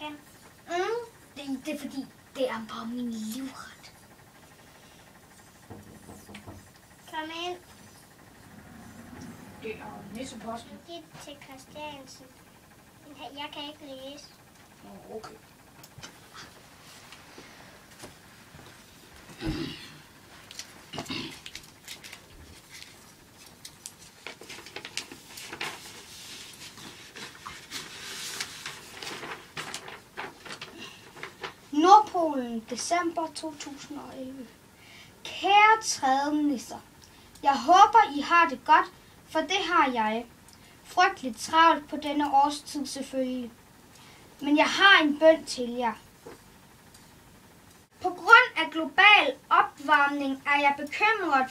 kan. Det er fordi, det er bare min livret. Kom ind. Det er nisseposten. Giv til Christiansen. Jeg kan ikke læse. Okay. Nordpolen, december 2011. Kære trædenisser, jeg håber, I har det godt, for det har jeg. Frygteligt travlt på denne årstid selvfølgelig. Men jeg har en bøn til jer. På grund af global opvarmning er jeg bekymret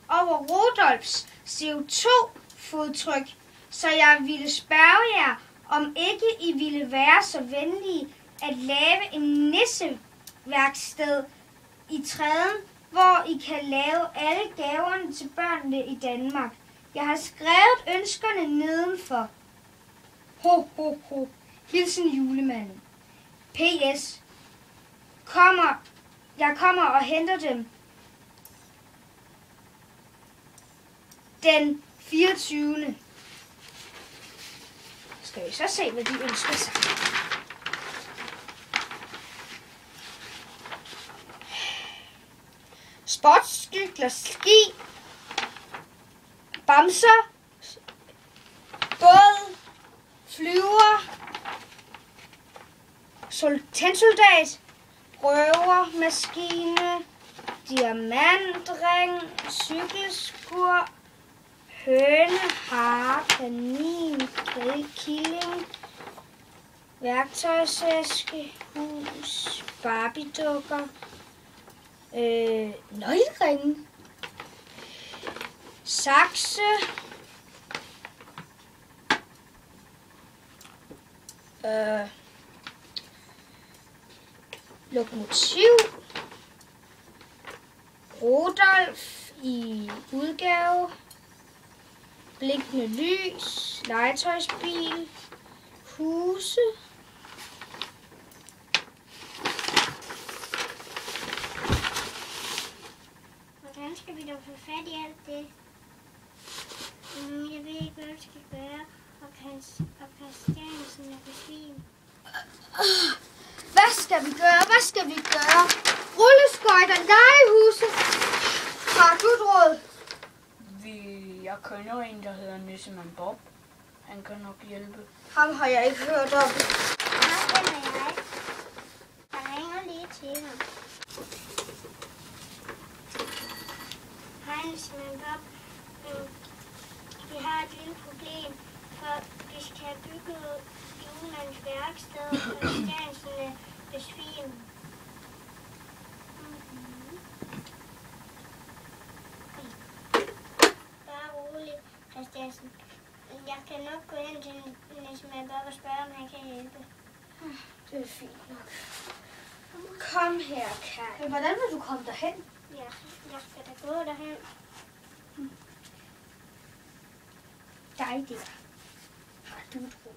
over Rudolfs CO2-fodtryk, så jeg ville spørge jer, om ikke I ville være så venlige at lave en nisseværksted i træden, hvor I kan lave alle gaverne til børnene i Danmark. Jeg har skrevet ønskerne nedenfor. Ho, ho, ho. Hilsen julemanden. P.S. Jeg kommer og henter dem den 24. Skal vi så se, hvad de ønsker sig. Sportscykler, ski, bamser, båd, flyver, tændsoldat, røvermaskine, diamantring, cykelskur, høne, hare, kanin, grillkilling, værktøjsæske, hus, barbiedukker, nøgleringe, sakse, lokomotiv, Rudolf i udgave, blinkende lys, legetøjsbil, huse, Hvordan skal vi dog få fat i alt det? Jeg ved ikke, hvad vi skal gøre, og Christiansen er besvimet. Hvad skal vi gøre? Hvad skal vi gøre? Rulleskøjter, legehuse. Har du et råd? Jeg kender en, der hedder Nissemand Bob. Han kan nok hjælpe. Ham har jeg ikke hørt om. Ham kender jeg. Jeg ringer lige til ham. Hej, Nissemand Bob. Vi har et lille problem, for vi skal have bygget julemandens værksted, og Christiansen er besvimet. Bare rolig, Christiansen. Jeg kan nok gå hen til Nissemand Bob og spørge, om han kan hjælpe. Det er fint nok. Kom her, Kaj. Men hvordan vil du komme derhen? Ja, jeg skal da gå derhen. Dig der. Har du et råd?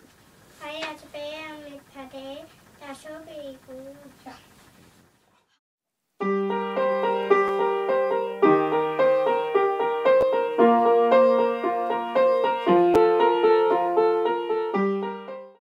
Og jeg er tilbage om et par dage. Der er suppe i gryden. Ja.